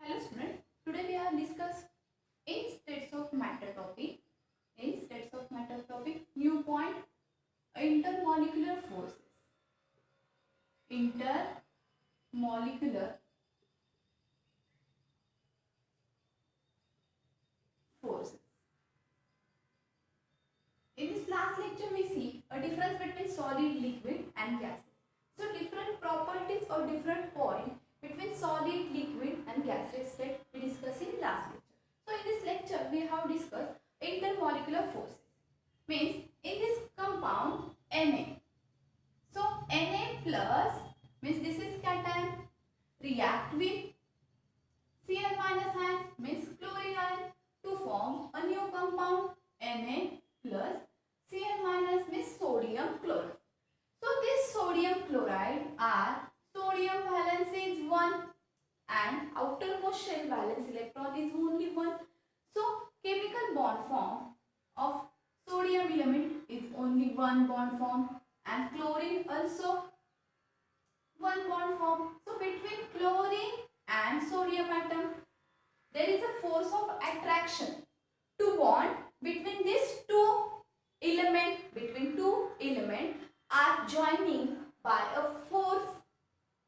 Hello student, today we are discuss in states of matter topic. In states of matter topic, new point intermolecular forces. Intermolecular forces. In this last lecture, we see a difference between solid, liquid, and gases. So different properties or different point between solid, liquid, and gaseous state we discussed in last lecture. So in this lecture, we have discussed intermolecular forces. Means in this compound Na. So Na plus means this is cation react with Cl minus ion means chlorine ion to form a new compound Na plus Cl minus means sodium chloride. So this sodium chloride are sodium valence is 1 and outermost shell valence electron is only 1. So chemical bond form of sodium element is only one bond form and chlorine also one bond form. So between chlorine and sodium atom there is a force of attraction to bond between these two element are joining by a force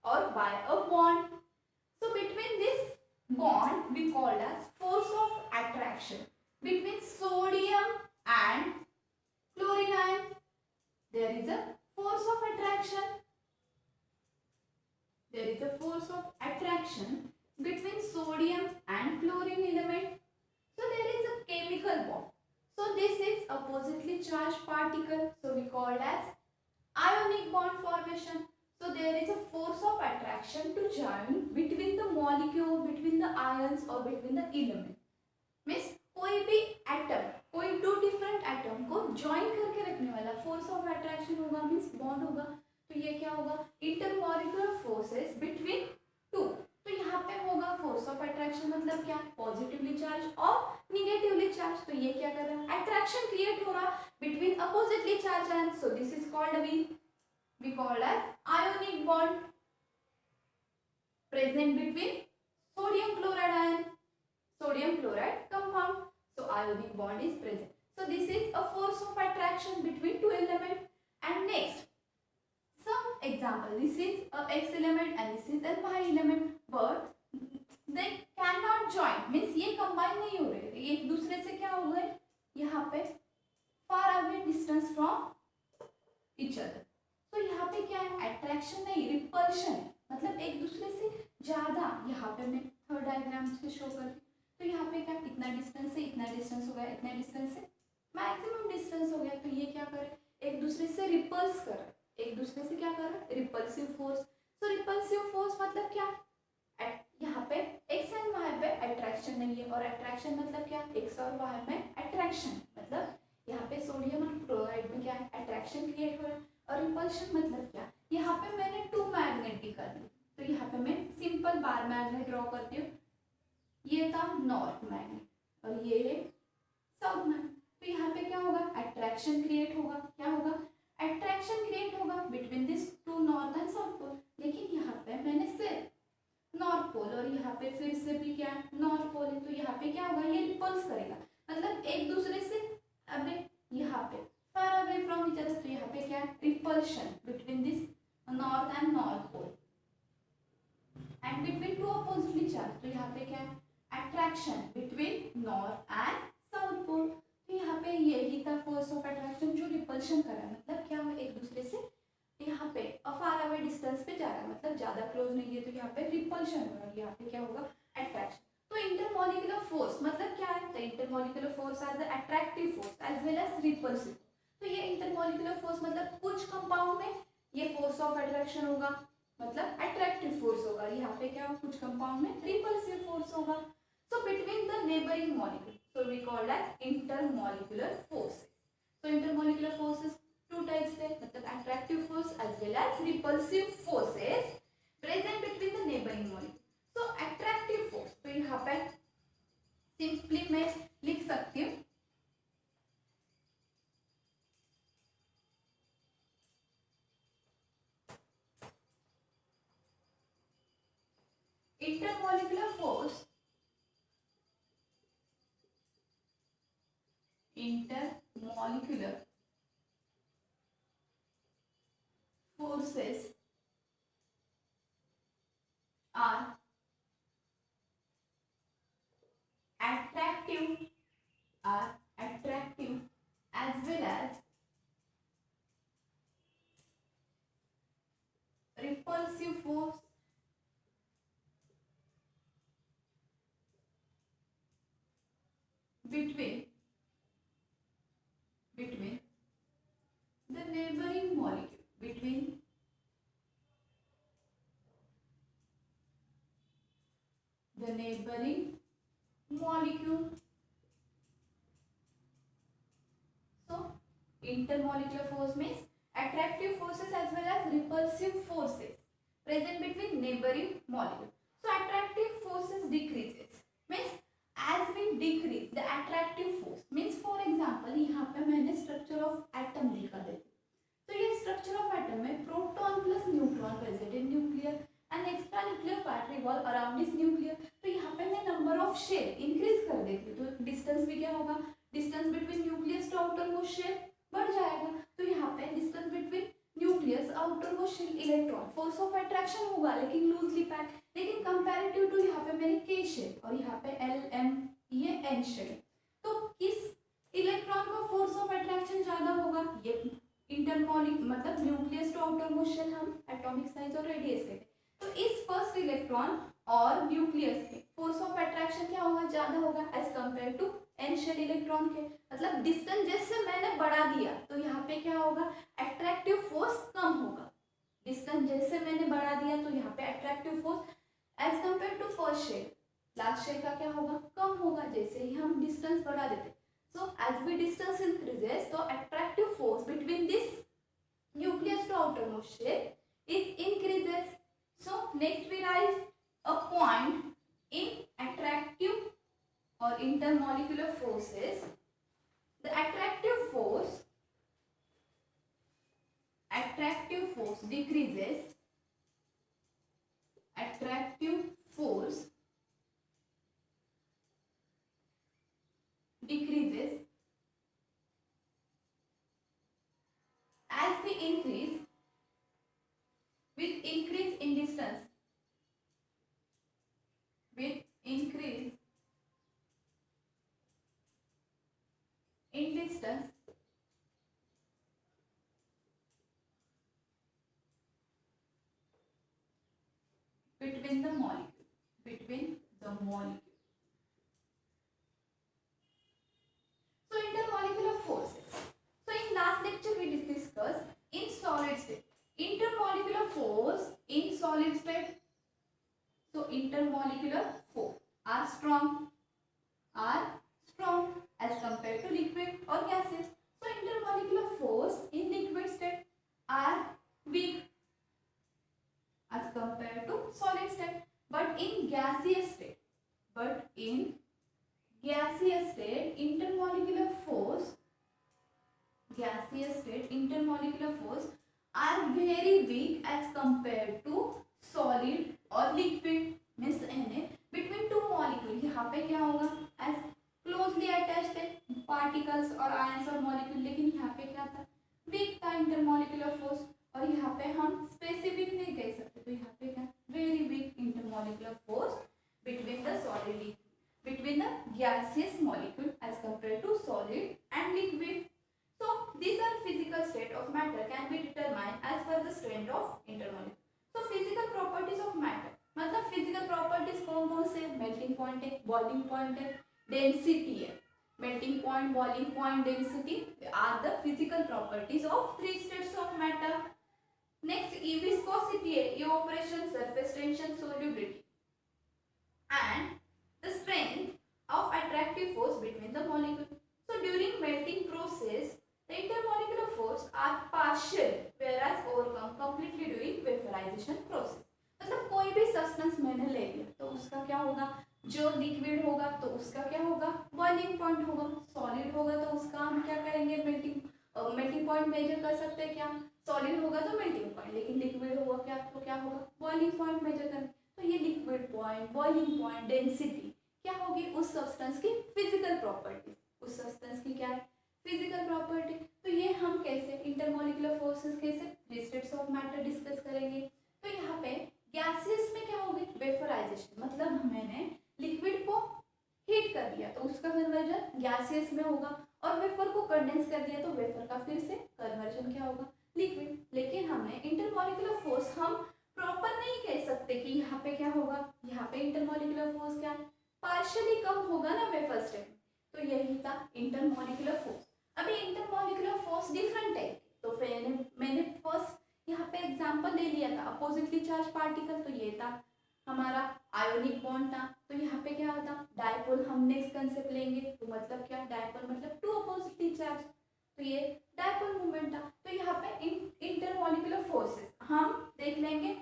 or by a bond. So between this bond we call as force of attraction between sodium and chlorine ion. There is a force of attraction. There is a force of attraction between sodium and chlorine element. So there is a chemical bond. So this is oppositely charged particle. So we call as ionic bond formation. So there is a force of attraction to join between the molecule, between the ions or between the element. Means कोई भी atom, कोई दो different atom को join करके रखने वाला force of attraction होगा, means bond होगा. तो ये क्या होगा? Intermolecular forces between two. तो यहाँ पे होगा फोर्स ऑफ अट्रैक्शन मतलब क्या? पॉजिटिवली चार्ज और निगेटिवली चार्ज. तो ये क्या कर रहा है? अट्रैक्शन क्रिएट हो रहा between oppositely charge ion. So this is called we call as ionic bond present between sodium chloride ion, sodium chloride compound. So ionic bond is present. So this is a force of attraction between two elements. And next some example, this is a x element and this is a y element, but they cannot join, means ये combine नहीं हो रहे, ये एक दूसरे से क्या हो गए? यहाँ पे far away distance from each other. तो यहाँ पे क्या है? अट्रैक्शन नहीं, रिपल्शन, मतलब एक दूसरे से ज्यादा. यहाँ पे मैं थर्ड डायग्राम से शो कर. तो यहाँ पे क्या? इतना डिस्टेंस से इतना डिस्टेंस हो गया, इतना डिस्टेंस से मैक्सिमम डिस्टेंस हो गया. तो ये क्या करे? एक दूसरे से रिपल्स कर, एक दूसरे से क्या कर रहा है? Repulsive force. So repulsive force मतलब क्या? यहाँ पे एक्स एंड वाई पे अट्रैक्शन नहीं है, और अट्रैक्शन मतलब क्या? एक्स और वाई में अट्रैक्शन, मतलब यहाँ पे सोडियम और क्लोराइड में क्या है? अट्रैक्शन क्रिएट हो रहा है. और रिपल्शन मतलब क्या? यहाँ पे मैंने टू मैग्नेटिक कर दी. तो यहाँ पे मैं सिंपल बार मैग्नेट ड्रॉ करती हूँ. ये था नॉर्थ मैग्नेट और ये है साउथ मैग्नेट. तो यहाँ पे क्या होगा? अट्रैक्शन क्रिएट होगा. क्या होगा? अट्रैक्शन क्रिएट होगा between this two north and south pole. लेकिन यहाँ पे मैंने सिर्फ नॉर्थ पोल और यहाँ पे फिर से भी क्या है? नॉर्थ पोल है. तो यहाँ पे क्या होगा? ये रिपल्स करेगा, मतलब एक दूसरे से अबे यहाँ पे far away from each other. तो यहाँ पे क्या है? Repulsion between this north and north pole and between two oppositely charged. तो यहाँ पे क्या है? Attraction between north and south pole. तो यहाँ पे यही था force of attraction जो repulsion कर रहा है, मतलब क्या है? एक दूसरे से यहाँ पे far away distance पे जा रहा है, मतलब ज्यादा close नहीं है. तो यहाँ पे repulsion हो रहा है, यहाँ पे क्या होगा? Attraction. तो intermolecular force मतलब क्या है? The intermolecular force are the attractive force as well as repulsive. तो ये इंटरमॉलिक्यूलर फोर्स मतलब कुछ कंपाउंड में ये फोर्स ऑफ अट्रैक्शन होगा, मतलब अट्रैक्टिव फोर्स होगा. यहाँ पे क्या? कुछ कंपाउंड में रिपल्सिव फोर्स होगा. So between the neighbouring molecule, so we called as intermolecular forces. तो इंटरमॉलिक्यूलर फोर्सेस टू टाइप्स है, मतलब attractive force as well as repulsive forces present between the neighbouring molecule. So attractive force, तो यहाँ पे simply मैं लिख सकती हूँ intermolecular force, intermolecular forces are attractive, as well as repulsive force between the neighboring molecule, between the neighboring molecule. So intermolecular force means attractive forces as well as repulsive forces present between neighboring molecules. So attractive forces decreases means as we decrease the attractive force means for example यहाँ पे मैंने structure of atom लिखा है तो ये structure of atom में proton plus neutron present in nuclear and extra nuclear part revolve around this nuclear तो यहाँ पे मैं number of shell increase कर देती हूँ तो distance भी क्या होगा distance between nucleus to outermost shell बढ़ जाएगा तो यहाँ पे distance between nucleus outermost shell electron force of attraction होगा लेकिन लूजली पैक लेकिन कंपैरेटिव टू यहाँ पे मैंने के शेल और यहाँ पे एल एम ये एन शेल तो किस इलेक्ट्रॉन का फोर्स ऑफ अट्रैक्शन ज्यादा होगा ये इंटरमोलिक मतलब न्यूक्लियस टू आउटरमोस्ट शेल हम एटॉमिक साइज और रेडियस के तो इस फर्स्ट इलेक्ट्रॉन और न्यूक्लियस के फोर्स ऑफ अट्रैक्शन क्या होगा ज्यादा होगा as compare to N shell electron के मतलब डिस्टेंस जैसे मैंने बढ़ा दिया तो यहाँ पे क्या होगा अट्रैक्टिव फोर्स कम होगा डिस्टेंस जैसे मैंने बढ़ा दिया तो यहाँ पे attractive force as compare to first shell last shell का क्या होगा कम होगा जैसे ही हम डिस्टेंस बढ़ा देते so as we distance increases तो attractive force between this nucleus to outermost shell is increases so next we rise a point in attractive or intermolecular forces the attractive force decreases attractive force decreases as we increase with increase in distance with increase in distance between the molecule so intermolecular forces so in last lecture we discussed in solid state intermolecular force in solid state so intermolecular force are strong as compared to liquid or gases. So intermolecular force in liquid state are weak as compared to solid state. But in gaseous state, intermolecular force are very weak as compared to solid or liquid. Means between two molecules यहाँ पे क्या होगा as closely attached है particles और ions और molecule लेकिन यहाँ पे क्या था वीक था इंटरमॉलिक्यूलर फोर्स और यहाँ पे हम स्पेसिफिक नहीं कह सकते तो यहाँ पे क्या very weak intermolecular force between the gaseous molecule as compared to solid and liquid so these are physical state of matter can be determined as per the strength of intermolecular so physical properties of matter मतलब physical properties कौन से melting point है boiling point है density है melting point boiling point density are the physical properties of three states of matter next viscosity है evaporation surface tension solubility and the strength of attractive force between the molecule so during melting process the intermolecular force are partial whereas overcome completely during vaporization process मतलब कोई भी substance मैंने ले लिया तो उसका क्या होगा जो लिक्विड होगा तो उसका क्या होगा बॉइलिंग पॉइंट होगा सॉलिड होगा तो उसका हम क्या करेंगे मेल्टिंग पॉइंट मेजर कर सकते हैं क्या सॉलिड होगा तो मेल्टिंग पॉइंट लेकिन लिक्विड होगा क्या तो क्या होगा बॉइलिंग पॉइंट मेजर करेंगे तो ये liquid point point, boiling point, density, क्या होगी उस सब्सटेंस की फिजिकल प्रॉपर्टी, उस सब्सटेंस की क्या है फिजिकल प्रॉपर्टी। तो ये हम कैसे इंटरमॉलिक्यूलर फोर्सेस कैसे three states of matter discuss करेंगे। तो यहाँ पे गैसेस में क्या होगी वेपराइजेशन, मतलब मैंने लिक्विड को हीट कर दिया तो उसका कन्वर्जन गैसेस में होगा, और वेपर को कंडेंस कर दिया तो वेपर का फिर से कन्वर्जन क्या होगा लिक्विड। लेकिन हमने इंटरमॉलिक्यूलर फोर्स हम प्रॉपर नहीं कह सकते कि यहाँ पे क्या होगा, यहाँ पे इंटरमॉलिक्यूलर फोर्स क्या है पार्शियली कम होगा ना वेपर स्टेट, तो यही था इंटरमॉलिक्यूलर फोर्स। अभी इंटरमॉलिक्यूलर फोर्स डिफरेंट है, तो मैंने फर्स्ट यहाँ पे एग्जांपल ले लिया था अपोजिटली चार्ज पार्टिकल, तो ये था हमारा आयोनिक बॉन्ड था। तो यहाँ पे क्या होता डायपोल, हम नेक्स्ट कंसेप्ट लेंगे तो मतलब क्या डायपोल मतलब टू अपोजिटली चार्ज, तो ये डायपोल मूवमेंट था। तो यहाँ पे इंटरमॉलिक्यूलर फोर्सेस हम देख लेंगे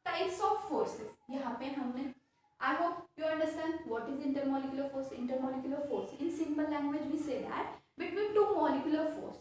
टाइप्स ऑफ फोर्सेस। यहाँ पे हमने I hope you understand what is intermolecular force. Intermolecular force in simple language we say that between two molecular force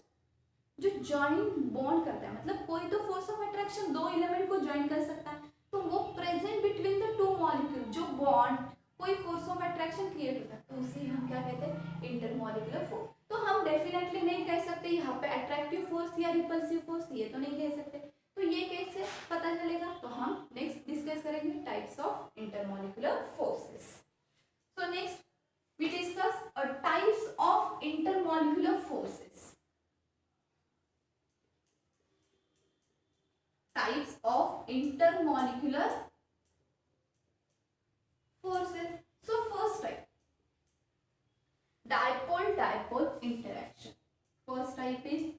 जो ज्वाइन बॉन्ड करता है, मतलब कोई तो फोर्स ऑफ अट्रैक्शन दो एलिमेंट को ज्वाइन कर सकता है, तो वो present between the two molecule जो बॉन्ड कोई फोर्स ऑफ अट्रैक्शन क्रिएट होता है, तो उसे हम क्या कहते हैं इंटरमॉलिक्यूलर फोर्स। तो हम डेफिनेटली नहीं कह सकते यहाँ पे अट्रैक्टिव फोर्स या रिपल्सिव फोर्स, ये तो नहीं कह सकते। तो ये कैसे पता चलेगा, तो हम नेक्स्ट डिस्कस करेंगे types of intermolecular forces. So next we discuss types of intermolecular forces. Types of intermolecular forces. So first type, dipole-dipole interaction. First type is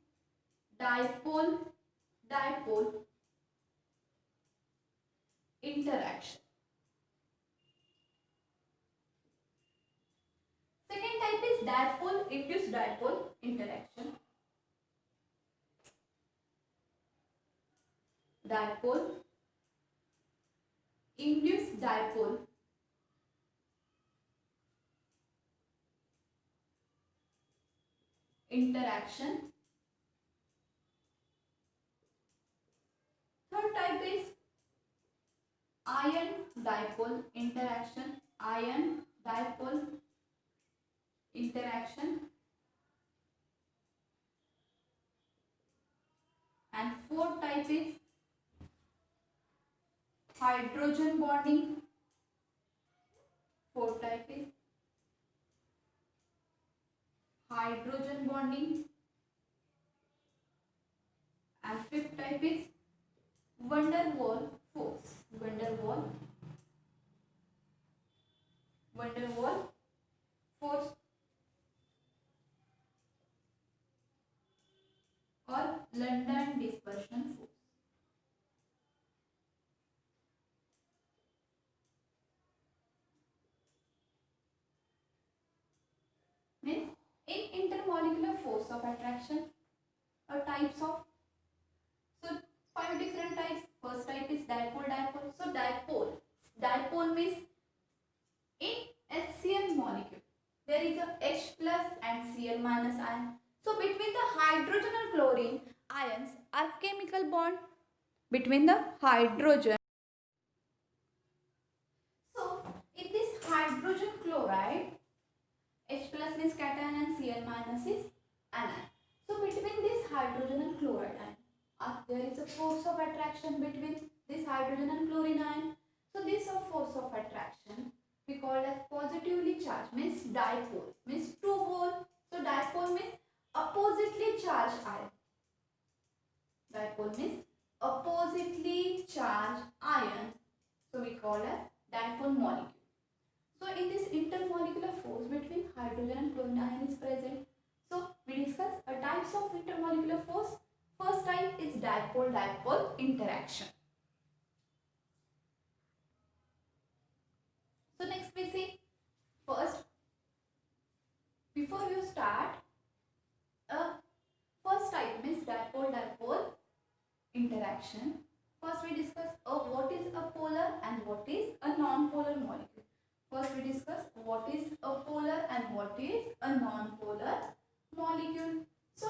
dipole-dipole interaction. Second type is dipole-induced dipole interaction. Dipole-induced dipole interaction. Third type is ion dipole interaction. Ion dipole interaction. And fourth type is hydrogen bonding. Fourth type is hydrogen bonding. And fifth type is van der Waals force. Van der Waals force or London dispersion force. Means in intermolecular force of attraction or types of, so 5 different types. First type is dipole-dipole. So dipole means in HCl molecule there is a H plus and Cl minus ion. So between the hydrogen and chlorine ions are chemical bond between the hydrogen. So in this hydrogen chloride, H plus means cation and Cl minus is anion. So between this hydrogen and chloride ion, there is a force of attraction between this hydrogen and chlorine ion. So this force of attraction we call as positively charged, means dipole, means two pole. So dipole means oppositely charged ion. Dipole means oppositely charged ion. So we call as dipole molecule. So in this intermolecular force between hydrogen and chlorine ion is present. So we discuss types of intermolecular force. First type is dipole-dipole interaction. So next we see, first before you start, first type means dipole-dipole interaction. First we discuss what is a polar and what is a non-polar molecule. First we discuss what is a polar and what is a non-polar molecule. So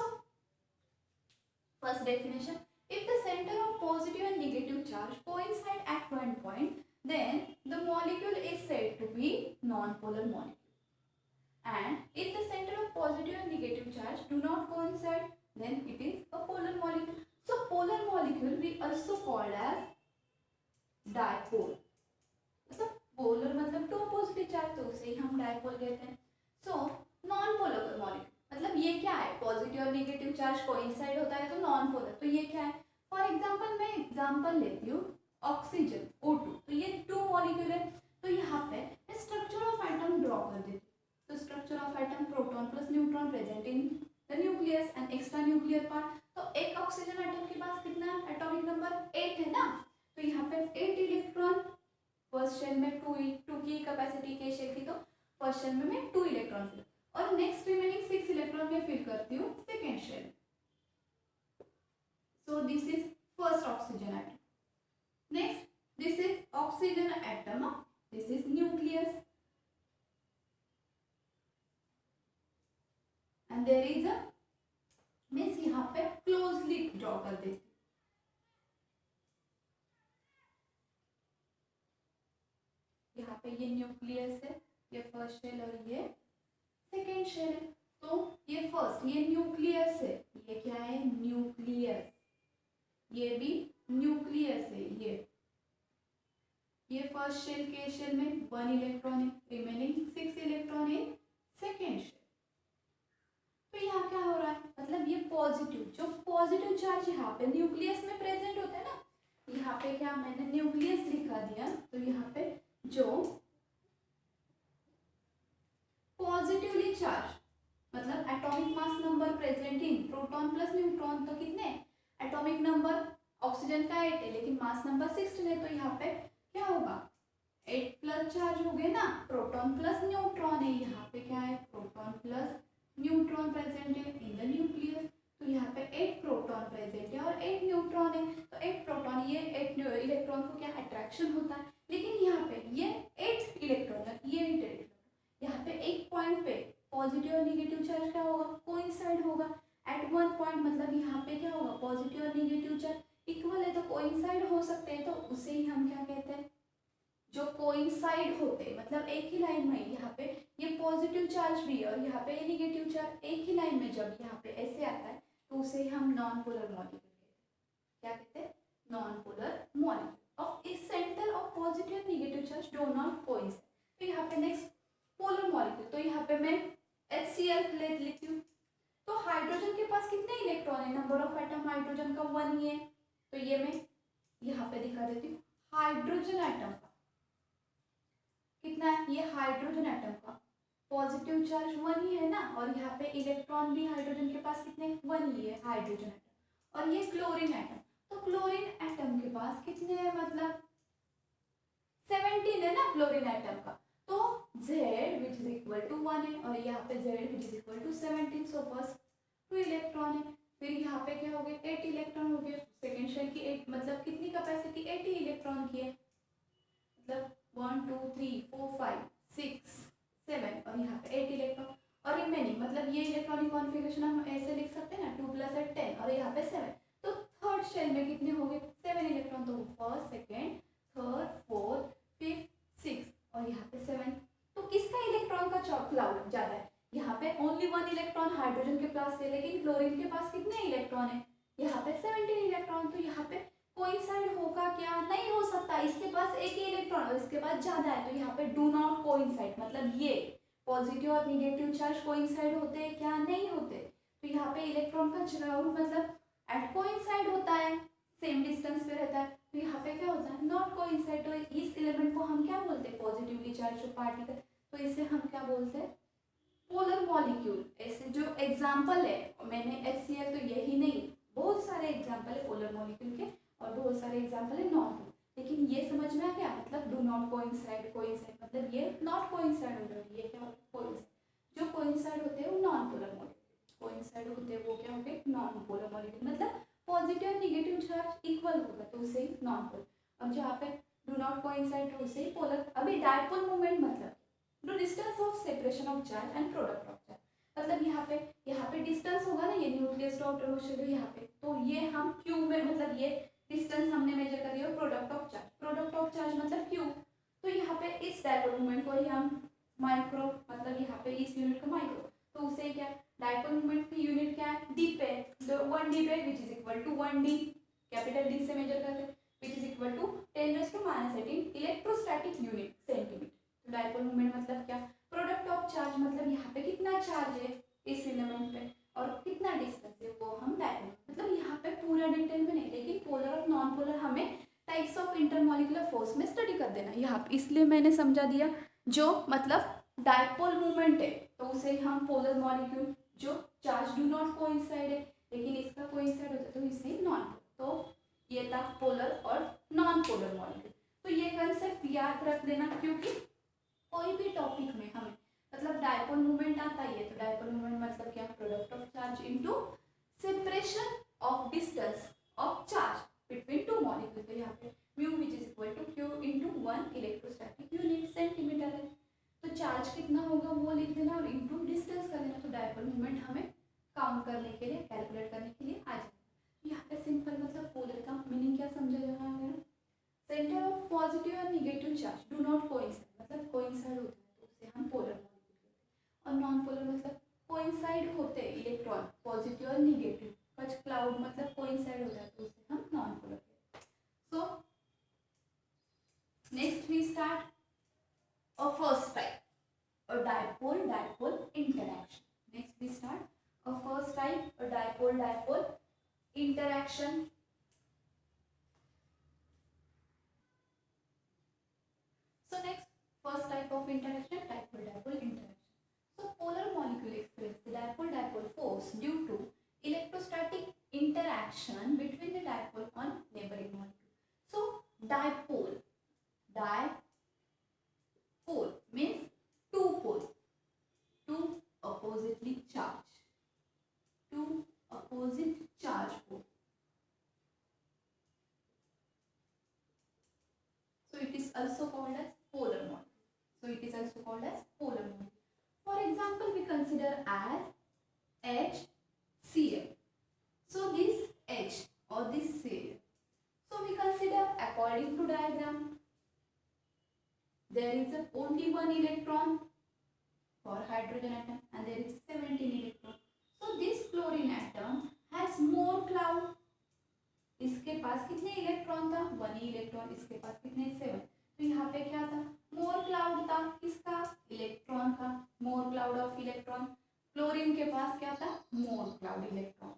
first definition, if the center of positive and negative charge coincide at one point, then the molecule is dipole, मतलब polar मतलब to opposite charge, तो उसे ही हम dipole कहते हैं। So non polar molecule मतलब ये क्या है, पॉजिटिव और नेगेटिव चार्ज कोइंसाइड होता है तो नॉन पोलर, तो ये क्या है, फॉर एग्जांपल मैं एग्जांपल लेती हूँ ऑक्सीजन O2, तो ये टू मॉलिक्यूल है, तो यहाँ पे स्ट्रक्चर ऑफ एटम ड्रॉ कर देती हूँ। तो structure of atom proton plus neutron present in the nucleus and extra nuclear part, तो एक ऑक्सीजन एटम के पास कितना है, एटॉमिक नंबर 8 है ना, तो यहाँ पे 8 इलेक्ट्रॉन, फर्स्ट शेल में 2 की कैपेसिटी के शेल की, तो फर्स्ट शेल में मैं 2 इलेक्ट्रॉन फिल, और नेक्स्ट रिमेनिंग 6 इलेक्ट्रॉन में फिल करती हूँ second shell. So this is first oxygen atom. Next this is oxygen atom, this is nucleus and there is a means यहाँ पे क्लोजली ड्रॉ कर देती हूँ, यहाँ पे ये न्यूक्लियस है, ये फर्स्ट शेल और ये सेकेंड शेल है, तो ये फर्स्ट ये न्यूक्लियस है, ये क्या है न्यूक्लियस, ये भी न्यूक्लियस है, ये फर्स्ट शेल के शेल में 1 इलेक्ट्रॉन है, रिमेनिंग 6 इलेक्ट्रॉन है सेकेंड शेल। तो यहाँ क्या हो रहा है, मतलब ये पॉजिटिव, जो पॉजिटिव चार्ज यहाँ पे न्यूक्लियस में प्रेजेंट होता है ना, यहाँ पे क्या मैंने न्यूक्लियस लिखा दिया, तो यहाँ पे जो पॉजिटिवली चार्ज मतलब atomic mass number present in proton plus neutron, तो कितने एटॉमिक नंबर ऑक्सीजन का 8 है लेकिन मास नंबर 16 है, तो यहाँ पे क्या होगा 8 प्लस चार्ज हो गए ना, प्रोटॉन प्लस न्यूट्रॉन है, यहाँ पे क्या है प्रोटॉन प्लस न्यूट्रॉन प्रेजेंट है इन द न्यूक्लियस, तो यहाँ पे 8 प्रोटॉन प्रेजेंट है और 8 न्यूट्रॉन है, तो 8 प्रोटॉन ये 8 इलेक्ट्रॉन को क्या अट्रैक्शन होता है, लेकिन यहाँ पे ये 8 इलेक्ट्रॉन है, ये 8 इलेक्ट्रॉन, यहाँ पे एक पॉइंट पे पॉजिटिव और नेगेटिव चार्ज क्या होगा कोइंसाइड होगा एट वन पॉइंट, मतलब यहाँ पे क्या होगा पॉजिटिव और नेगेटिव चार्ज इक्वल है तो कोइंसाइड हो सकते हैं, तो उसे ही हम क्या कहते हैं, जो कोइंसाइड होते मतलब एक ही लाइन में, यहाँ पे ये पॉजिटिव चार्ज भी है और यहाँ पे ये नेगेटिव चार्ज एक ही लाइन में जब यहाँ पे ऐसे आता है तो उसे हम नॉन पोलर मॉलिक्यूल कहते हैं, क्या कहते हैं नॉन पोलर मॉलिक्यूल ऑफ इस centre of positive negative charge do not coincide. तो यहाँ पे नेक्स्ट पोलर मॉलिक्यूल, तो यहाँ पे मैं HCl ले लेती हूँ, तो हाइड्रोजन के पास कितने इलेक्ट्रॉन है, नंबर ऑफ एटम हाइड्रोजन का 1 ही है, तो ये मैं यहाँ पे दिखा देती हूँ, हाइड्रोजन एटम का कितना है, ये हाइड्रोजन एटम का पॉजिटिव चार्ज 1 ही है ना, और यहाँ पे इलेक्ट्रॉन भी हाइड्रोजन के पास कितने 1 ही है हाइड्रोजन एटम, और ये क्लोरीन एटम, तो क्लोरीन एटम के पास कितने हैं मतलब 17 है ना क्लोरीन एटम का, तो Z which is equal to 1 है और यहाँ पे Z which is equal to 17, so first 2 electron है, फिर यहाँ पे क्या हो गए 8 इलेक्ट्रॉन हो गए, सेकेंड शेल की 8 मतलब कितनी कैपेसिटी 80 इलेक्ट्रॉन की है, मतलब 1 2 3 4 5 6 7 और यहाँ पे 8 इलेक्ट्रॉन, और रिमेनिंग मतलब ये इलेक्ट्रॉनिक कॉन्फ़िगरेशन हम ऐसे लिख सकते हैं ना 2 + 8 10 और यहाँ पे 7, तो थर्ड शेल में कितने हो गए 7 इलेक्ट्रॉन, तो first second third fourth fifth 6 और यहाँ पे 7, तो किसका इलेक्ट्रॉन का क्लाउड ज्यादा है, यहाँ पे ओनली 1 इलेक्ट्रॉन हाइड्रोजन के पास है, लेकिन क्लोरीन के पास कितने इलेक्ट्रॉन है, यहाँ पे 17 इलेक्ट्रॉन, तो यहाँ पे कोइंसाइड होगा क्या, नहीं हो सकता, इसके पास एक ही इलेक्ट्रॉन और इसके पास ज्यादा है, तो यहाँ पे डू नॉट कोइंसाइड, मतलब ये पॉजिटिव और नेगेटिव चार्ज कोइंसाइड होते हैं क्या, नहीं होते, तो यहाँ पे इलेक्ट्रॉन का क्लाउड मतलब एट कोइंसाइड होता है, सेम डिस्टेंस पे रहता है, तो यहाँ पे क्या होता है नॉट कोइंसाइड, तो इस एलिमेंट को हम क्या बोलते हैं पॉजिटिवली चार्ज पार्टिकल, तो इसे हम क्या बोलते हैं पोलर मॉलिक्यूल। ऐसे जो एग्जांपल है मैंने HCl तो यही नहीं, बहुत सारे एग्जांपल है पोलर मॉलिक्यूल के और बहुत सारे एग्जांपल है नॉन, लेकिन ये समझ में आ गया मतलब डू नॉट कोइंसाइड, कोइंसाइड मतलब ये नॉट कोइंसाइड हो रहा है, ये क्या होता है कोइंसाइड, जो कोइंसाइड होते हैं वो नॉन पोलर मॉलिक्यूल, कोइंसाइड होते हैं वो क्या होंगे नॉन पोलर मॉलिक्यूल, मतलब पॉजिटिव और नेगेटिव चार्ज इक्वल होगा तो उसे ही नॉन पोलर, अब जहाँ पे डू नॉट कोइंसाइड तो उसे ही पोलर। अभी डायपोल मोमेंट मतलब the distance of separation of charge and product of charge, मतलब यहाँ पे डिस्टेंस होगा ना ये nucleus to outer most shell यहाँ पे, तो ये हम क्यू में मतलब ये डिस्टेंस हमने मेजर कर लिया प्रोडक्ट ऑफ चार्ज मतलब क्यू, तो यहाँ पे इस डायपोल मोमेंट को ही हम माइक्रो मतलब यहाँ पे इस यूनिट को माइक्रो, तो उसे क्या डायपोल मोमेंट की यूनिट क्या है डी पे, तो 1 डी पे which is equal to 1 D, capital D से मेजर करते हैं which is equal to 10⁻⁻⁷ electrostatic unit centimetre. तो डायपोल मोमेंट मतलब क्या, प्रोडक्ट ऑफ चार्ज, मतलब यहाँ पे कितना चार्ज है इस एलिमेंट पे और कितना डिस्टेंस है वो हम डायपोल, मतलब यहाँ पे पूरा डिटेल में नहीं, लेकिन पोलर और नॉन पोलर हमें टाइप्स ऑफ इंटरमॉलिक्यूलर फोर्स में स्टडी कर देना यहाँ पे, इसलिए मैंने समझा दिया। जो मतलब डायपोल मूवमेंट है तो उसे हम पोलर मॉलिक्यूल, जो चार्ज डू नॉट कोइंसाइड है लेकिन इसका कोइंसाइड होता है तो इसे नॉन, तो ये था पोलर और नॉन पोलर मॉलिक्यूल। तो ये कंसेप्ट याद रख देना, क्योंकि कोई भी टॉपिक में हमें मतलब डायपोल मूवमेंट आता है तो डायपोल मूवमेंट मतलब क्या, product of charge into separation of distance of charge between two molecule. तो यहाँ पे mu which is equal to q into 1 electrostatic unit centimetre है, तो चार्ज कितना होगा वो लिख देना और इनटू डिस्टेंस कर देना, तो डायपोल मूवमेंट हमें काउंट करने के लिए, कैलकुलेट करने के लिए आ जाएगा। यहाँ पे सिंपल मतलब पोलर का मीनिंग क्या समझा जा रहा है, सेंटर ऑफ पॉजिटिव और negative charge do not coincide, मतलब कोइंसाइड होता है तो उसे हम पोलर मॉलिक्यूल कहते हैं, और नॉन पोलर मतलब कोइंसाइड होते हैं इलेक्ट्रॉन पॉजिटिव और नेगेटिव, कुछ क्लाउड मतलब कोइंसाइड होता है तो उसे हम नॉन पोलर कहते हैं। So next we start a first type, a dipole interaction. Next we start a first type, a dipole interaction. So next first type of interaction, dipole interaction. So polar molecule experience the dipole force due to electrostatic interaction between the dipole on neighboring molecule. So dipole means two pole, two oppositely charged, two opposite charge pole. So it is also called as polar molecule. So it is also called as polar molecule. For example, we consider as HCl. So this H or this Cl. So we consider according to diagram, there is only one electron for hydrogen atom and there is 17 electron. So this chlorine atom has more cloud. इसके पास कितने electron था, 1 ही electron, इसके पास कितने 7, तो यहाँ पे क्या था, मोर क्लाउड था, किसका, इलेक्ट्रॉन का, मोर क्लाउड ऑफ इलेक्ट्रॉन। क्लोरीन के पास क्या था, मोर क्लाउड इलेक्ट्रॉन।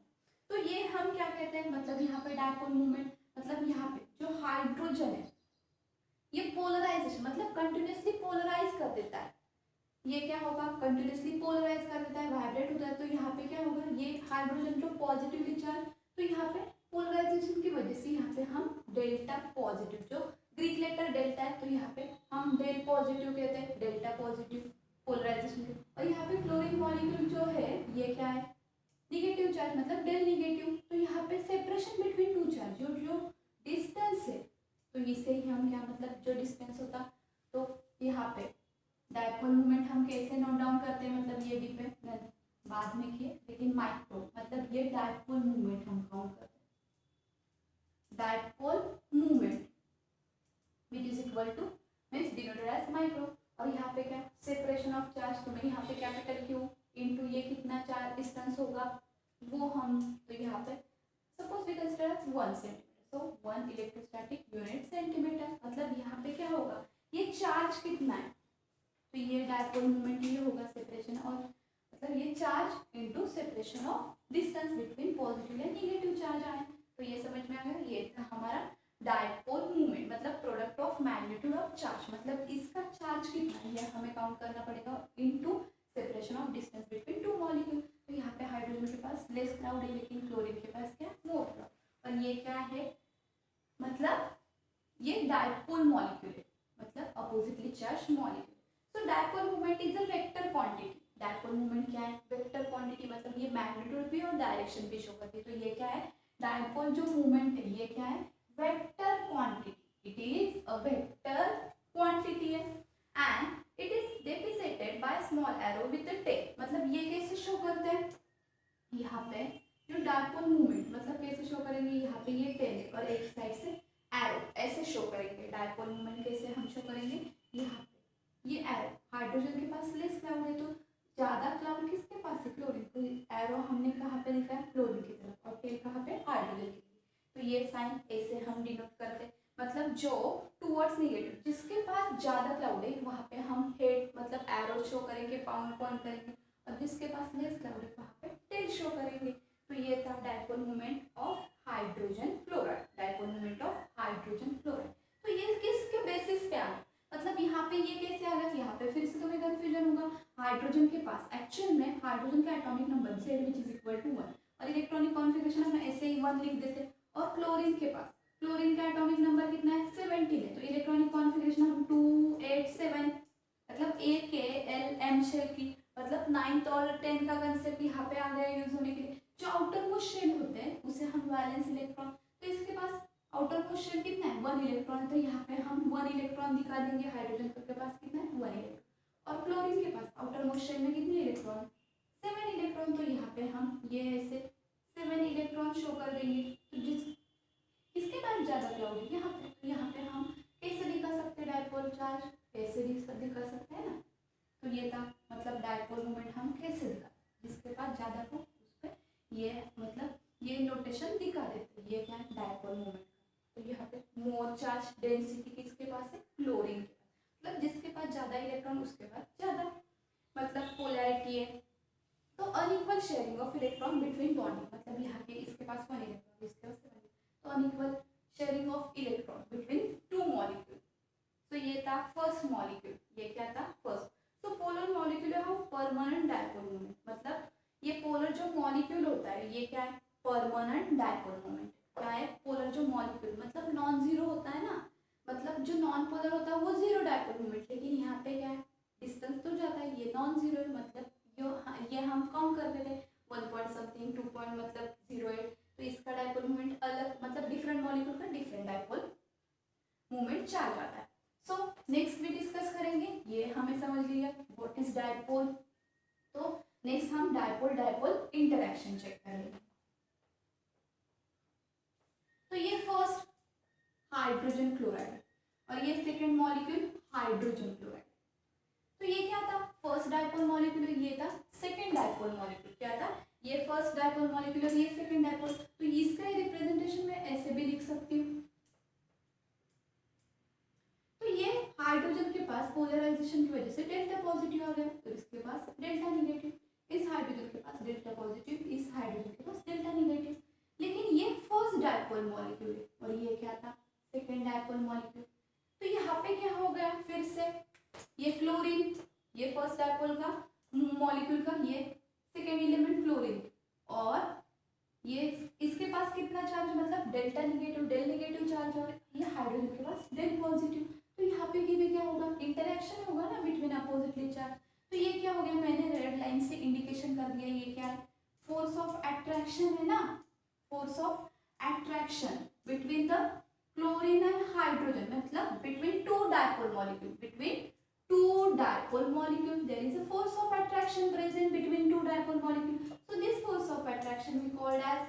तो ये हम क्या कहते हैं, मतलब यहाँ पे डायपोल मूवमेंट, मतलब यहाँ पे जो हाइड्रोजन है ये पोलराइजेशन मतलब कंटिन्यूसली पोलराइज कर देता है, ये क्या होगा, कंटिन्यूसली पोलराइज कर देता है, वाइब्रेट होता है, तो यहाँ पे क्या होगा, ये हाइड्रोजन जो पॉजिटिवली चार्ज, तो यहाँ पे पोलराइजेशन की वजह से यहाँ पे हम डेल्टा पॉजिटिव, जो ग्रीक लेटर डेल्टा है तो यहाँ पे हम डेल पॉजिटिव कहते हैं, डेल्टा पॉजिटिव पोलराइजेशन के। और यहाँ पे क्लोरीन मॉलिक्यूल जो है ये क्या है, निगेटिव चार्ज मतलब डेल निगेटिव, तो यहाँ पे सेपरेशन बिटवीन टू चार्ज, जो डिस्टेंस है तो इसे ही हम क्या मतलब जो डिस्टेंस होता, तो यहाँ पे डायपोल मोमेंट हम कैसे नोट डाउन करते हैं, मतलब ये डिपेंड बाद में किए, लेकिन माइक्रो मतलब ये डायपोल मूवमेंट हम काउंट करते हैं, dipole movement which is equal to means denoted as micro. और यहाँ पे क्या, सेपरेशन ऑफ चार्ज, तो मैं यहाँ पे कैपिटल क्यू इनटू ये कितना चार्ज डिस्टेंस होगा वो हम, तो यहाँ पे सपोज वी कंसीडर 1 सेंटीमीटर, तो 1 इलेक्ट्रोस्टैटिक यूनिट सेंटीमीटर, मतलब यहाँ पे क्या होगा, ये चार्ज कितना है, तो ये डायपोल मोमेंट ये होगा सेपरेशन, और मतलब ये charge into separation of distance between positive and negative charge आए, तो ये समझ में आ गया, ये था हमारा डायपोल मोमेंट, मतलब product of magnitude of charge, मतलब इसका चार्ज कितना है ये हमें काउंट करना पड़ेगा into separation of distance between two molecule. तो यहाँ पे हाइड्रोजन के पास लेस क्लाउड है लेकिन क्लोरीन के पास क्या, मोर क्लाउड, और ये क्या है, मतलब ये डायपोल मॉलिक्यूल है, मतलब oppositely charge molecule. So dipole moment is a vector quantity, dipole moment क्या है, वेक्टर क्वांटिटी, मतलब ये मैग्नीट्यूड भी और डायरेक्शन भी शो करती है, तो ये क्या है, डायपोल जो मोमेंट है ये क्या है, vector quantity, it is a vector quantity है and it is depicted by small arrow with the tail, मतलब ये कैसे शो करते हैं, यहाँ पे जो डायपोल मोमेंट मतलब कैसे शो करेंगे, यहाँ पे ये टेल है और एक साइड से एरो ऐसे शो करेंगे, डायपोल मोमेंट कैसे हम शो करेंगे, यहाँ पे ये एरो, हाइड्रोजन के पास लेस क्लाउड है तो ज्यादा क्लाउड किसके पास है, क्लोरीन, तो एरो हमने कहाँ पे लिखा है, क्लोरीन की तरफ, और टेल कहाँ पे, हाइड्रोजन की तरफ, तो ये साइन ऐसे हम डिनोट करते हैं, मतलब मतलब जो टूवर्ड्स नेगेटिव, जिसके पास ज्यादा क्लाउड है वहां पे हम हेड मतलब एरो शो करेंगे, पाउंड पॉइंट करेंगे, और जिसके पास लेस क्लाउड है वहां पे टेल शो करेंगे। तो ये था dipole moment of hydrogen chloride, dipole moment of hydrogen chloride. तो ये किसके बेसिस पे आ गया, मतलब यहाँ पे ये कैसे आ गया, यहाँ पे फिर से तुम्हें कंफ्यूजन होगा। हाइड्रोजन के पास एक्चुअल में हाइड्रोजन का atomic number Z which is equal to 1 और इलेक्ट्रॉनिक कॉन्फ़िगरेशन हम ऐसे ही 1 लिख देते। और क्लोरीन के पास, क्लोरीन का एटॉमिक नंबर कितना है 17 है, तो इलेक्ट्रॉनिक कॉन्फ़िगरेशन हम 2 8 7 मतलब AKLM शेल की, मतलब 9th और 10th का कंसेप्ट यहाँ पे आ गया यूज होने के लिए। जो आउटर मोस्ट शेल होते हैं उसे हम वैलेंस इलेक्ट्रॉन, तो इसके पास आउटर मोस्ट शेल कितना है 1 इलेक्ट्रॉन, तो यहाँ पे हम 1 इलेक्ट्रॉन दिखा देंगे। हाइड्रोजन के पास कितना है 1 इलेक्ट्रॉन, और क्लोरीन के पास आउटर मोस्ट शेल में कितने इलेक्ट्रॉन 7 इलेक्ट्रॉन, तो यहाँ पे हम ये ऐसे 7 इलेक्ट्रॉन शो कर देंगे। तो जिस इसके पास ज्यादा क्लाउड है यहाँ पे, तो यहाँ पे हम कैसे दिखा सकते हैं डायपोल चार्ज, कैसे दिखा सकते हैं ना। तो ये था मतलब डायपोल मोमेंट हम कैसे दिखा, जिसके पास ज्यादा हो उस पर ये मतलब ये नोटेशन दिखा देते हैं। ये क्या है डायपोल मोमेंट। तो यहाँ पे मोर चार्ज डेंसिटी किसके पास है क्लोरीन के पास, मतलब जिसके पास ज्यादा इलेक्ट्रॉन उसके पास ज्यादा मतलब पोलैरिटी है। तो unequal sharing of electron between bonding, मतलब यहाँ के इसके पास 1 इलेक्ट्रॉन इसके पास 7, तो unequal sharing of electron between 2 molecule. तो ये था फर्स्ट मॉलिक्यूल, ये क्या था फर्स्ट। तो पोलर मॉलिक्यूल है परमानेंट डायपोल मोमेंट, मतलब ये पोलर जो मॉलिक्यूल होता है ये क्या है परमानेंट डायपोल मोमेंट। क्या है पोलर जो मॉलिक्यूल, मतलब नॉन जीरो होता है ना, मतलब जो नॉन पोलर होता है वो जीरो डायपोल मोमेंट, लेकिन यहाँ पे क्या है डिस्टेंस तो जाता है, ये नॉन जीरो है, मतलब ये हम काउंट करते थे 1 पॉइंट समथिंग 2 पॉइंट मतलब 0.8, तो इसका डायपोल मोमेंट अलग, मतलब डिफरेंट मॉलिक्यूल का डिफरेंट डायपोल मोमेंट चार्ज आता है। सो नेक्स्ट भी डिस्कस करेंगे, ये हमें समझ लिया व्हाट इज डायपोल। तो नेक्स्ट हम डायपोल डायपोल इंटरेक्शन चेक करेंगे। तो ये फर्स्ट हाइड्रोजन क्लोराइड और ये सेकंड मॉलिक्यूल हाइड्रोजन क्लोराइड। तो ये क्या था फर्स्ट डायपोल मॉलिक्यूल, ये था सेकंड डायपोल मॉलिक्यूल। क्या था ये फर्स्ट डायपोल मॉलिक्यूल और ये सेकंड डायपोल। तो इसका रिप्रेजेंटेशन मैं ऐसे भी लिख सकती हूँ। तो ये हाइड्रोजन के पास पोलराइजेशन की वजह से डेल्टा पॉजिटिव आ गया, तो इसके पास डेल्टा नेगेटिव, इस हाइड्रोजन के पास डेल्टा पॉजिटिव, इस हाइड्रोजन के पास डेल्टा नेगेटिव। लेकिन ये फर्स्ट डायपोल मॉलिक्यूल है और ये क्या था सेकंड डायपोल मॉलिक्यूल। तो यहाँ पे क्या हो गया फिर से, ये क्लोरीन, ये फर्स्ट डायपोल का मॉलिक्यूल का ये सेकेंड एलिमेंट क्लोरीन, और ये इसके पास कितना चार्ज मतलब delta negative, del negative charge, और ये हाइड्रोजन के पास डेल पॉजिटिव। तो यहाँ पे भी क्या होगा इंटरेक्शन होगा ना बिटवीन अपोजिटली चार्ज। तो ये क्या हो गया मैंने रेड लाइन से इंडिकेशन कर दिया, ये क्या है फोर्स ऑफ अट्रैक्शन है ना, force of attraction between the chlorine and hydrogen, मतलब between two dipole molecule, between two dipole molecule there is a force of attraction present between two dipole molecule. So this force of attraction we called as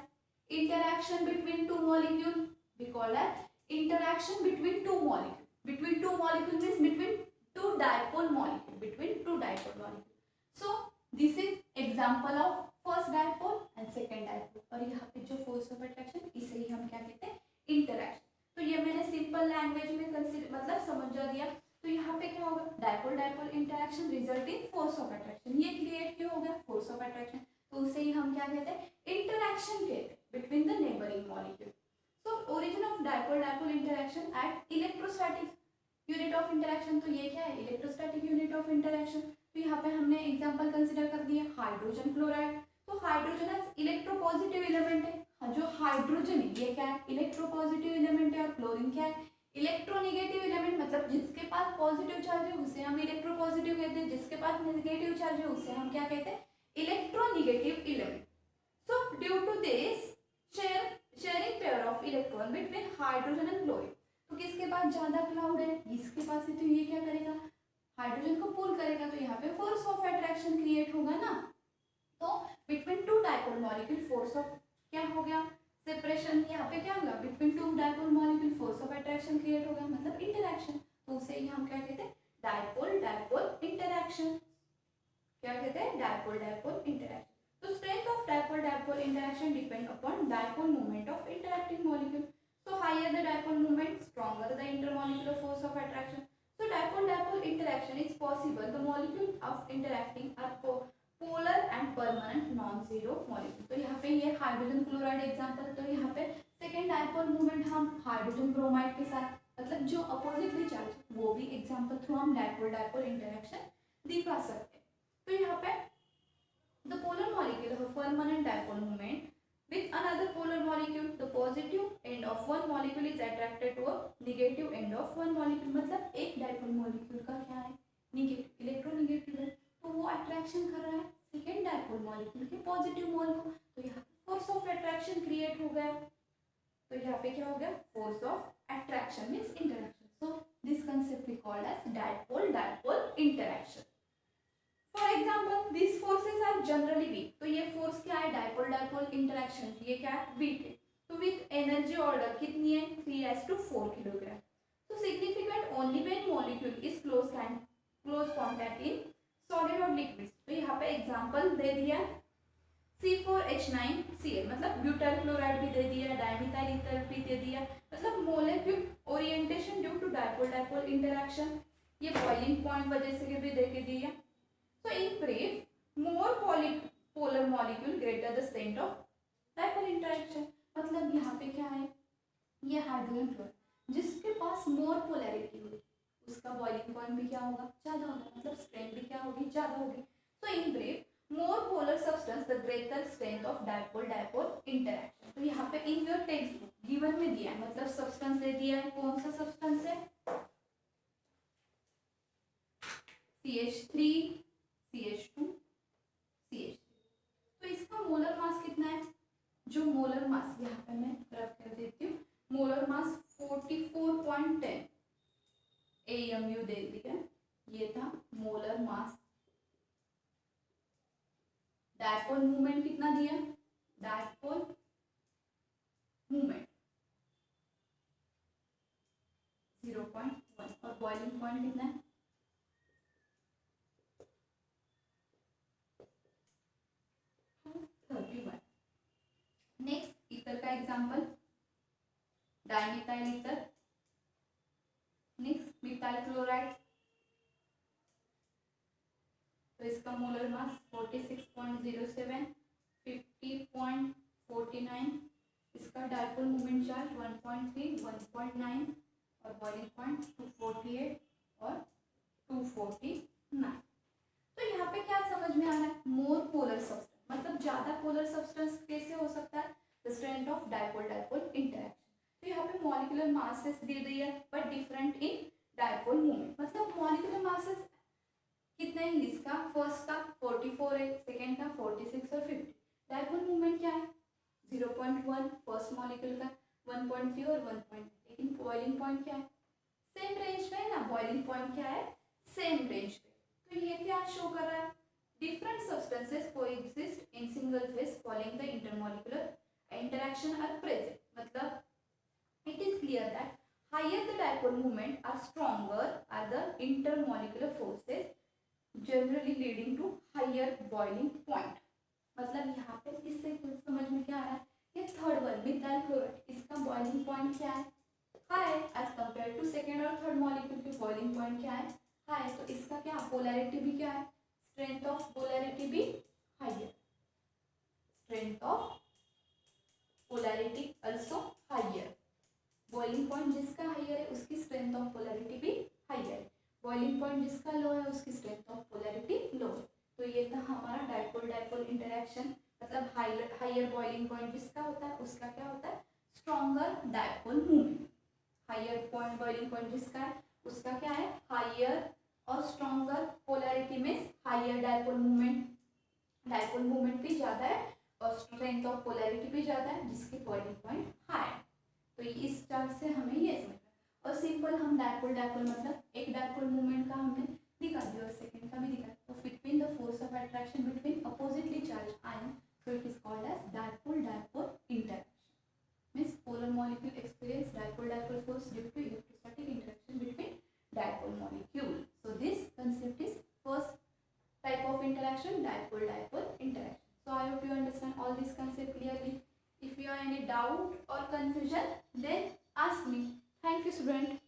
interaction between two molecule, we call as interaction between two molecule, between two molecule means between two dipole molecule, between two dipole molecule. So this is example of first dipole and second dipole, और यहाँ पे जो force of attraction इसे ही हम क्या कहते हैं interaction। तो ये मैंने सिंपल लैंग्वेज में कंसीडर मतलब समझा दिया। तो यहाँ पे क्या होगा dipole dipole interaction result in force of attraction, ये क्रिएट क्यों हो गया फोर्स ऑफ अट्रैक्शन, तो उसे ही हम क्या कहते हैं इंटरेक्शन कहते हैं between the neighbouring molecule. So origin of dipole dipole interaction at electrostatic unit of interaction, तो ये क्या है इलेक्ट्रोस्टैटिक यूनिट ऑफ इंटरेक्शन। तो यहाँ पे हमने एग्जाम्पल कंसिडर कर दिया हाइड्रोजन क्लोराइड। तो हाइड्रोजन इलेक्ट्रोपॉजिटिव एलिमेंट है, जो हाइड्रोजन है ये क्या है इलेक्ट्रोपॉजिटिव एलिमेंट है, और क्लोरीन क्या है इलेक्ट्रोनेगेटिव एलिमेंट, मतलब जिसके पास पॉजिटिव चार्ज है उसे हम इलेक्ट्रोपॉजिटिव कहते हैं, जिसके पास नेगेटिव चार्ज है उसे हम क्या कहते हैं electronegative element. So due to this sharing pair of electron between hydrogen and chlorine, तो किसके पास ज्यादा क्लाउड है इसके पास है, तो ये क्या करेगा हाइड्रोजन को पुल करेगा, तो यहाँ पे फोर्स ऑफ अट्रैक्शन क्रिएट होगा ना। तो between two dipole molecule force of क्या हो गया सेपरेशन, यहाँ पे क्या होगा between two dipole molecule force of attraction create होगा, मतलब इंटरेक्शन, तो उसे ही हम क्या कहते हैं डायपोल डायपोल इंटरेक्शन, क्या कहते हैं डायपोल डायपोल इंटरेक्शन। तो strength of dipole dipole interaction depend upon dipole moment of interacting molecule. So higher the dipole moment, stronger the intermolecular force of attraction. So dipole-dipole interaction is possible. The molecule of interacting are polar and permanent non-zero molecule. तो यहाँ पे ये hydrogen chloride example, तो यहाँ पे second dipole movement हम hydrogen bromide के साथ, मतलब जो अपोजिटली चार्ज, वो भी एग्जांपल थ्रू हम डायपोल-डायपोल इंटरेक्शन दिखा सकते हैं. तो यहाँ पे the polar molecule have a permanent dipole moment with another polar molecule. The positive end of one molecule is attracted to a negative end of one molecule. मतलब एक dipole molecule का क्या है, निगेटिव, इलेक्ट्रोनेगेटिव है, तो वो attraction कर रहा है सेकेंड डायपोल मॉलिक्यूल के पॉजिटिव मोल को. तो यहाँ फोर्स ऑफ अट्रैक्शन क्रिएट हो गया. तो यहाँ पे क्या हो गया, force of attraction means interaction. So this concept we called as dipole dipole interaction. For example this forces are generally weak. तो ये फोर्स क्या है, डायपोल डायपोल इंटरेक्शन की, ये क्या है, वीक है. तो विथ एनर्जी ऑर्डर कितनी है, 3:4 किलोग्राम. तो significant only when molecule is close contact in solid और लिक्विड. तो यहाँ पे एग्जांपल दे दिया C4H9Cl, मतलब ब्यूटाइल क्लोराइड भी दे दिया, डायमिथाइल ईथर भी दे दिया, मतलब molecule orientation due to dipole dipole interaction. ये बॉइलिंग पॉइंट वजह से भी दे के दिया. So in brief, more polar molecule greater the strength of dipole interaction. मतलब यहाँ पे क्या है, ये हाइड्रोजन क्लोराइड जिसके पास मोर पोलैरिटी होगी उसका बॉइलिंग पॉइंट भी क्या होगा, ज़्यादा होगा, मतलब स्ट्रेंथ भी क्या होगी, ज़्यादा होगी. So in brief, more polar substance the greater strength of dipole dipole interaction. तो यहाँ पे in your textbook given में दिया है, मतलब सब्सटेंस दे दिया है, कौन सा सब्सटेंस है, CH3 CH2 CH3. तो इसका मोलर मास कितना है, जो मोलर मास यहाँ पे मैं रख कर देती हूँ, मोलर मास 44.10 AMU दे दिया. ये था मोलर मास. डायपोल मूवमेंट कितना दिया, डायपोल मूवमेंट 0.1 और बॉइलिंग पॉइंट कितना है, 31. नेक्स्ट ईथर का example, dimethyl ether. Next methyl chloride. तो इसका मोलर मास 46.07 50.49. इसका डायपोल मोमेंट चार्ज 1.3 1.9 और बॉइलिंग पॉइंट 248 और 249. तो यहाँ पे क्या समझ में आ रहा है, मोर पोलर सब्सटेंस, मतलब ज्यादा पोलर सब्सटेंस कैसे हो सकता है, the strength of dipole dipole interaction. तो यहाँ पे मॉलिक्यूलर मासेस दे दिया but different in dipole movement. मतलब मॉलिक्यूलर मासेस कितने हैं, इसका फर्स्ट का 44 है, सेकेंड का 46 और 50. डायपोल मूवमेंट क्या है, 0.1 फर्स्ट मॉलिक्यूल का, 1.3 और 1.9. लेकिन बॉइलिंग पॉइंट क्या है, सेम रेंज में है ना, बॉइलिंग पॉइंट क्या है, सेम रेंज पे. तो ये क्या शो कर रहा है, different substances coexist in single phase following the intermolecular interaction are present. मतलब it is clear that higher the dipole moment are stronger are the intermolecular forces generally leading to higher boiling point. मतलब यहाँ पे इससे समझ में क्या आ रहा है, ये थर्ड वन मिथाइल क्लोराइड, इसका बॉइलिंग पॉइंट क्या है, high as compare to second और थर्ड मॉलिक्यूल की बॉइलिंग पॉइंट क्या है, हाई. तो इसका क्या पोलैरिटी भी क्या है, strength of polarity be higher, strength of polarity also higher. boiling point जिसका higher है उसकी strength of polarity भी higher है, boiling point जिसका low है उसकी strength of polarity low है. तो ये था हमारा डायपोल डायपोल इंटरेक्शन. मतलब हायर बॉइलिंग पॉइंट जिसका होता है उसका क्या होता है, stronger dipole movement. Higher point boiling point जिसका है उसका क्या है, हायर और स्ट्रॉन्गर पोलैरिटी में higher dipole movement. Dipole movement भी ज़्यादा है और स्ट्रेंथ ऑफ पोलैरिटी भी ज़्यादा है जिसकी बॉइलिंग पॉइंट हाई है. तो इस चार्ट से हमें ये समझना. और सिंपल हम डायपोल डायपोल मतलब एक डायपोल मूवमेंट का हमने दिखा दिया और सेकेंड का भी दिखा. तो between the force of attraction between oppositely charge ion, so it is called as dipole dipole interaction. Means polar molecule experience dipole dipole force due to electrostatic interaction between dipole molecule. So this concept is first type of interaction, dipole dipole interaction. So I hope you understand all this concept clearly. If you have any doubt or confusion, then ask me. Thank you, student.